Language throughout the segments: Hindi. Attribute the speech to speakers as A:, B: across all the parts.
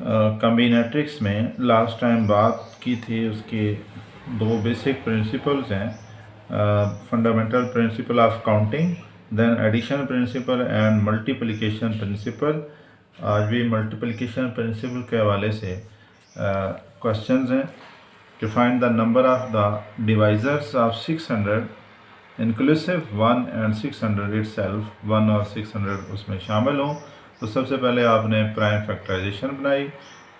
A: कॉम्बिनेट्रिक्स में लास्ट टाइम बात की थी, उसके दो बेसिक प्रिंसिपल्स हैं, fundamental principle of counting, then addition principle and multiplication principle. आज भी मल्टीप्लिकेशन प्रिंसिपल के हवाले से क्वेश्चंस हैं। To find the number of the divisors of 600 inclusive 1 and 600 itself, 1 और 600 उसमें शामिल हों। तो सबसे पहले आपने प्राइम फैक्टराइजेशन बनाई,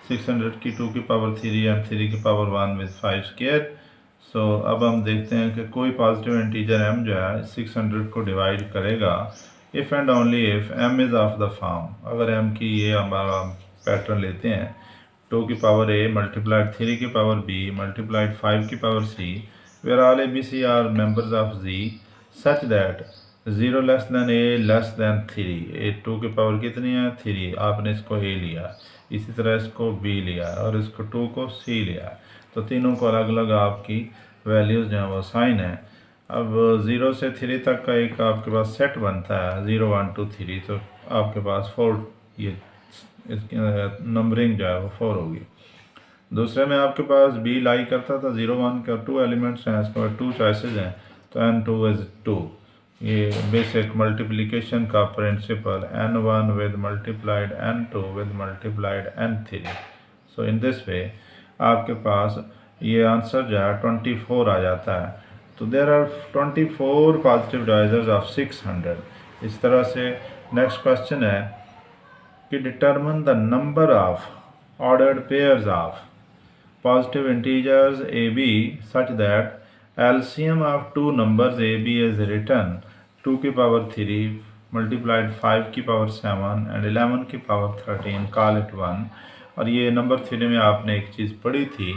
A: 600 की 2 की पावर 3 एंड 3 की पावर 1 विद 5 स्क्वायर। सो अब हम देखते हैं कि कोई पॉजिटिव इंटीजर m जो है 600 को डिवाइड करेगा if and only if m is of the form. अगर m की ये हमारा पैटर्न लेते हैं, 2 की पावर a मल्टीप्लाइड 3 की पावर b मल्टीप्लाइड 5 की power c, where all ABC are members of Z such that 0 less than a less than 3। a 2 की पावर कितनी है 3, आपने इसको a लिया, इसी तरह इसको b लिया और इसको 2 को c लिया। तो तीनों को अलग अलग आपकी वैल्यूज़ जो हैं वो साइन है। अब 0 से 3 तक का एक आपके पास सेट बनता है 0 1 2 3, तो आपके पास 4, ये इसकी नंबरिंग जो है वो 4 होगी। दूसरे में आपके पास बी लाई करता था 0 1 का 2 एलिमेंट्स हैं, इसके बाद 2 चॉइसेस हैं, तो n2 इज़ 2। ये बेसिक मल्टीप्लिकेशन का principle, n1 with multiplied n2 with multiplied n3। So in this way आपके पास ये आंसर जो है 24 आ जाता है। तो there are 24 positive divisors of 600। इस तरह से नेक्स्ट क्वेश्चन है कि determine the number of ordered pairs of positive integers ab such that LCM of two numbers ab is written 2 की पावर 3 मल्टीप्लाइड 5 की पावर 7 एंड 11 की पावर 13, कॉल इट 1। और ये नंबर 3 में आपने एक चीज़ पढ़ी थी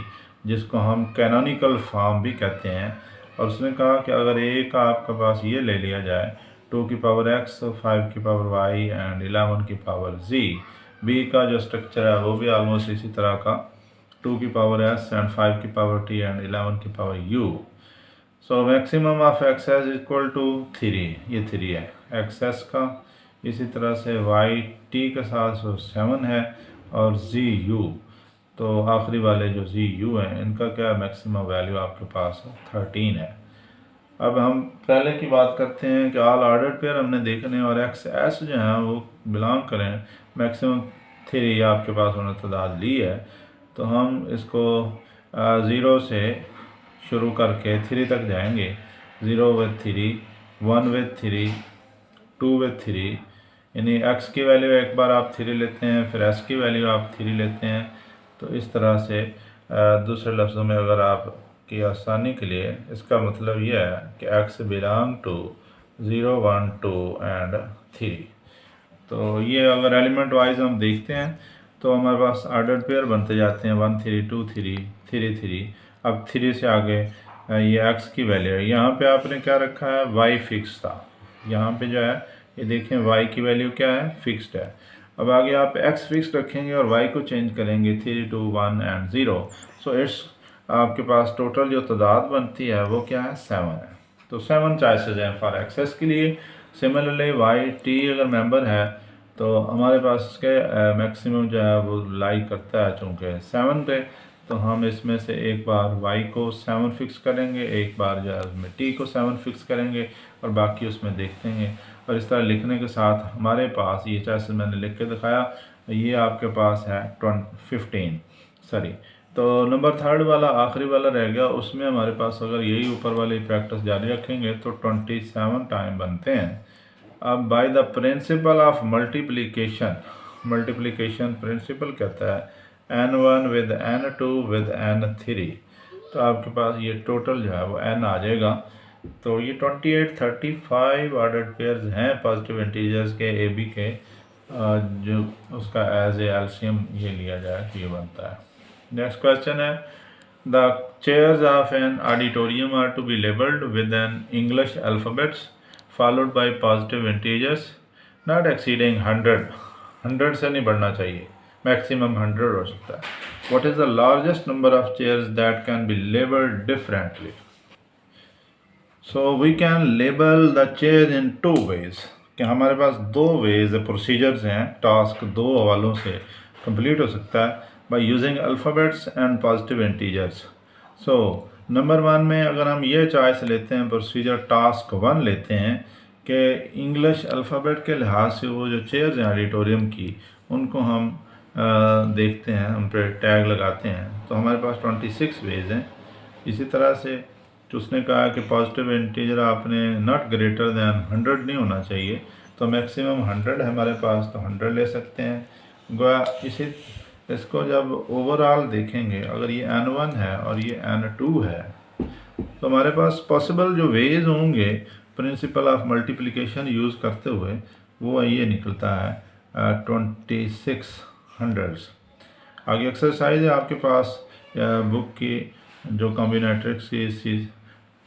A: जिसको हम कैनोनिकल फॉर्म भी कहते हैं, और उसने कहा कि अगर a का आपके पास ये ले लिया जाए 2 की पावर x, 5 की पावर y एंड 11 की पावर z, b का जो स्ट्रक्चर है वो भी ऑलमोस्ट इसी तरह का, 2 की पावर s एंड 5 की पावर t एंड 11 की power u। So maximum of X is equal to 3, ये 3 है एक्स एस का। इसी तरह से y t के साथ 7 है और z u, तो आखिरी वाले जो z u हैं इनका क्या मैक्सिमम वैल्यू आपके पास 13 है। अब हम पहले की बात करते हैं कि ऑल ऑर्डर्ड पेयर हमने देखने, और एक्स एस जो हैं वो बिलोंग करें मैक्सिमम 3, आपके पास उन्होंने तादाद ली है, तो हम इसको 0 से शुरू करके 3 तक जाएंगे। 0 विद 3, 1 विद 3, 2 विद 3, यानी एक्स की वैल्यू एक बार आप 3 लेते हैं, फिर एस की वैल्यू आप 3 लेते हैं। तो इस तरह से दूसरे लफ्ज़ों में अगर आप की आसानी के लिए इसका मतलब यह है कि x बिलोंग टू 0 1 2 एंड 3। तो ये अगर एलिमेंट वाइज हम देखते हैं तो हमारे पास ऑर्डर्ड पेयर बनते जाते हैं 1 3 2 3 3 3। अब 3 से आगे ये x की वैल्यू है, यहाँ पे आपने क्या रखा है y फिक्स था, यहाँ पे जो है ये देखें y की वैल्यू क्या है फिक्स्ड है। अब आगे आप x फिक्स रखेंगे और y को चेंज करेंगे 3 2 1 एंड 0। सो इट्स आपके पास टोटल जो तादाद बनती है वो क्या है 7 है। तो 7 चॉइसेस हैं फॉर एक्सेस के लिए। सिमिलरली वाई टी अगर मेंबर है तो हमारे पास इसके मैक्सिमम जो है वो लाई करता है चूँकि 7 पे, तो हम इसमें से एक बार y को 7 फिक्स करेंगे, एक बार जो है उसमें t को 7 फिक्स करेंगे और बाकी उसमें देखते हैं। और इस तरह लिखने के साथ हमारे पास ये चॉइसेस मैंने लिख के दिखाया, ये आपके पास है 15 सॉरी। तो नंबर 3 वाला आखिरी वाला रह गया, उसमें हमारे पास अगर यही ऊपर वाली प्रैक्टिस जारी रखेंगे तो 27 टाइम बनते हैं। अब by the principle of multiplication, multiplication principle कहता है n1 with n2 with n3, तो आपके पास ये टोटल जो है वो n आ जाएगा। तो ये 28 35 ऑर्डर्ड पेयर्स हैं पॉजिटिव इंटीजर्स के ए बी के, जो उसका एज ए एलसीएम ये लिया जाए तो ये बनता है। नेक्स्ट क्वेश्चन है the chairs of an auditorium are to be labelled with an English alphabets followed by positive integers not exceeding 100 से नहीं बढ़ना चाहिए, मैक्सिमम 100 हो सकता है। What is the largest number of chairs that can be labelled differently? So we can label the chair in 2 ways, कि हमारे पास 2 वेज प्रोसीजर्स हैं टास्क 2 हवालों से कंप्लीट हो सकता है by using alphabets and positive integers. So number 1 में अगर हम ये चॉइस लेते हैं, प्रोसीजर टास्क 1 लेते हैं कि इंग्लिश अल्फ़ाबेट के लिहाज से वो जो चेयर्स हैं ऑडिटोरियम की, उनको हम देखते हैं, उन पर टैग लगाते हैं। तो हमारे पास 26 वेज हैं। इसी तरह से उसने कहा कि पॉजिटिव इंटीजर आपने नॉट ग्रेटर दैन 100 नहीं होना चाहिए, तो मैक्सिमम 100 है हमारे पास, तो 100 ले सकते हैं। गोया इसको जब ओवरऑल देखेंगे, अगर ये N1 है और ये N2 है, तो हमारे पास पॉसिबल जो वेज होंगे प्रिंसिपल ऑफ मल्टीप्लिकेशन यूज़ करते हुए, वो ये निकलता है 2600। आगे एक्सरसाइज है आपके पास बुक की, जो कॉम्बिनेट्रिक्स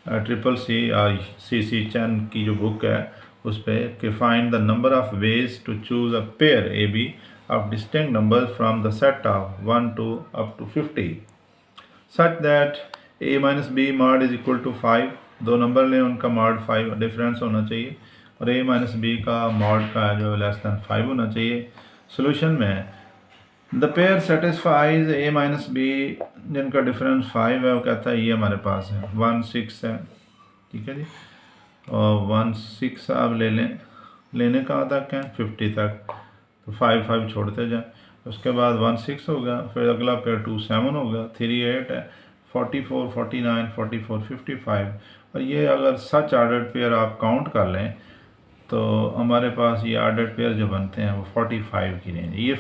A: ट्रिपल सी और सी चैन की जो बुक है, उस पर कि find the number of ways to choose a pair A B of distinct numbers from the set of 1 to up to 50 such that a minus b mod is equal to 5। दो नंबर लें, उनका मॉड 5 डिफरेंस होना चाहिए, और a माइनस बी का मॉड का जो लेस दैन 5 होना चाहिए। सोल्यूशन में the pair satisfies a minus B, जिनका डिफरेंस 5 है, वो कहता है ये हमारे पास है 1 6 है, ठीक है जी। और 1 6 आप लेने कहाँ तक हैं, 50 तक, तो 5 5 छोड़ते जाएं। उसके बाद 1 6 होगा, फिर अगला पेयर 2 7 होगा, 3 8 है, 44 49 44 55। और ये अगर सच आर्डर्ड पेयर आप काउंट कर लें, तो हमारे पास ये आर्डर्ड पेयर जो बनते हैं वो 45 की रेंज। ये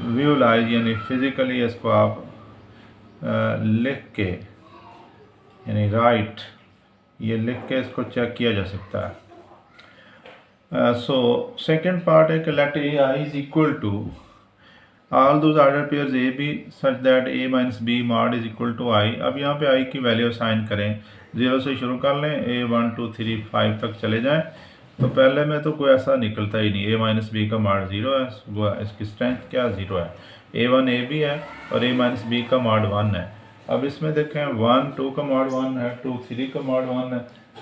A: विजुअलाइज यानी फिज़िकली इसको आप लिख के, यानी राइट, ये लिख के इसको चेक किया जा सकता है। सो सेकेंड पार्ट है कि let A I is equal to all those order pairs A B such that A minus B mod is equal to I. अब यहाँ पे आई की वैल्यू असाइन करें, 0 से शुरू कर लें, ए 1 2 3 5 तक चले जाएं। तो पहले में तो कोई ऐसा निकलता ही नहीं, ए माइनस बी का मॉड 0 है, वो इसकी स्ट्रेंथ क्या 0 है, A1 ए बी है और ए माइनस बी का मॉड 1 है। अब इसमें देखें 1 2 का मॉड 1 है, 2 3 का मॉड 1 है,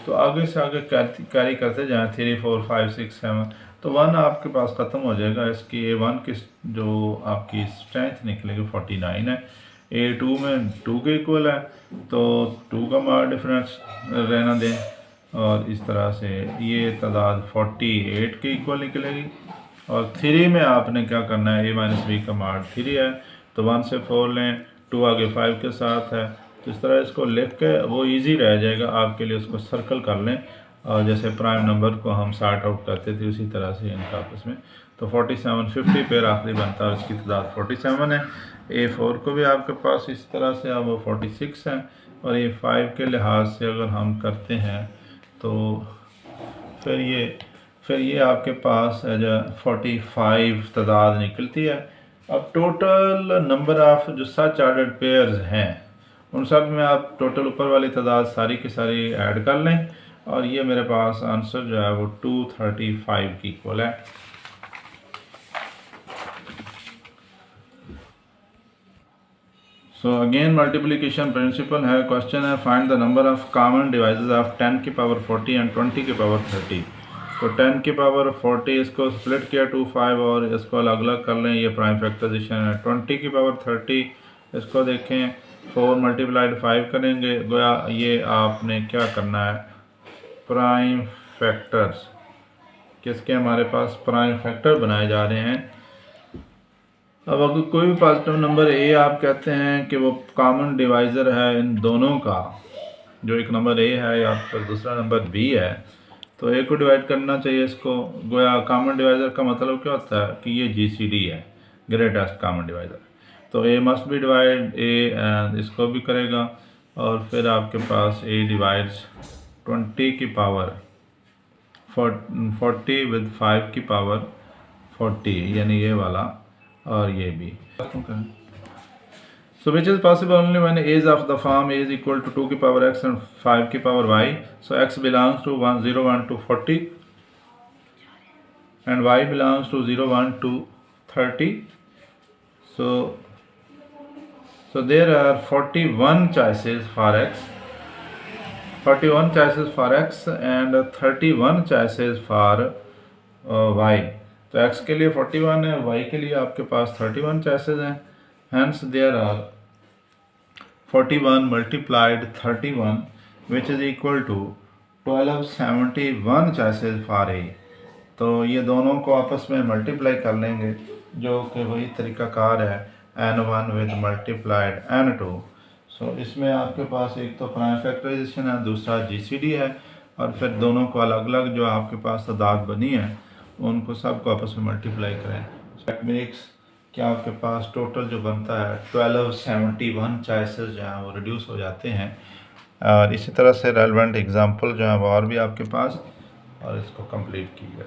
A: तो आगे से आगे कैरी करते जाएं, 3 4 5 6 7, तो 1 आपके पास ख़त्म हो जाएगा। इसकी A1 की जो आपकी स्ट्रेंथ निकलेगी 49 है, A2 में 2 के इक्वल है, तो 2 का मार्क डिफरेंस रहना दें, और इस तरह से ये तादाद 48 के इक्वल निकलेगी। और 3 में आपने क्या करना है, A माइनस बी का मार्क 3 है, तो 1 से 4 लें, 2 आगे 5 के साथ है, तो इस तरह इसको लिख के वो इजी रह जाएगा आपके लिए, उसको सर्कल कर लें, और जैसे प्राइम नंबर को हम सॉर्ट आउट करते थे उसी तरह से इनका आपस में। तो 47 50 पेयर आखिरी बनता है, उसकी तादाद 47 है। A4 को भी आपके पास इस तरह से अब 46 है, और A5 के लिहाज से अगर हम करते हैं तो फिर ये आपके पास 45 तादाद निकलती है। अब टोटल नंबर ऑफ जो सच ऑर्डर्ड पेयर्स हैं, उन सब में आप टोटल ऊपर वाली तादाद सारी की सारी ऐड कर लें, और ये मेरे पास आंसर जो है वो 235 की इक्वल है। सो अगेन मल्टीप्लिकेशन प्रिंसिपल है। क्वेश्चन है find the number of common devices of 10 की पावर 40 एंड 20 की पावर 30। तो 10 की पावर 40 इसको स्प्लिट किया 2 5 और इसको अलग अलग कर लें, ये प्राइम फैक्टराइजेशन है। 20 की पावर 30 इसको देखें 4 मल्टीप्लाइड 5 करेंगे, गोया ये आपने क्या करना है, प्राइम फैक्टर्स किसके हमारे पास प्राइम फैक्टर बनाए जा रहे हैं। अब अगर कोई भी पॉजिटिव नंबर ए आप कहते हैं कि वो कॉमन डिवाइज़र है इन दोनों का, जो एक नंबर ए है या फिर दूसरा नंबर बी है, तो ए को डिवाइड करना चाहिए इसको। गोया कॉमन डिवाइज़र का मतलब क्या होता है कि ये GCD है, ग्रेटेस्ट कॉमन डिवाइज़र, तो ए मस्ट बी डिवाइड ए, इसको भी करेगा। और फिर आपके पास ए डिवाइड्स 20 की पावर 40 विद 5 की पावर 40, यानी ये वाला और ये भी। So which is possible only when a is of the form a is equal to 2 की पावर x and 5 की power y. So x belongs to 0 1 to 40 and y belongs to 0 1 to 30. So there are 41 choices for x, 41 choices for x and 31 choices for y. तो x के लिए 41 है, y के लिए आपके पास 31 चॉइसेस हैं। Hence there are 41 multiplied 31 which is equal to 1271 choices for A. तो ये दोनों को आपस में मल्टीप्लाई कर लेंगे, जो कि वही तरीक़ाकार है n1 विद मल्टीप्लाइड n2। सो इसमें आपके पास एक तो प्राइम फैक्टराइजेशन है, दूसरा जीसीडी है, और फिर दोनों को अलग अलग जो आपके पास तादाद बनी है उनको सबको आपस में मल्टीप्लाई करें। दैट मेक्स कि आपके पास टोटल जो बनता है 1271 चॉइसेस जो हैं वो रिड्यूस हो जाते हैं। और इसी तरह से रेलेवेंट एग्जांपल जो है वो और भी आपके पास, और इसको कंप्लीट कीजिए।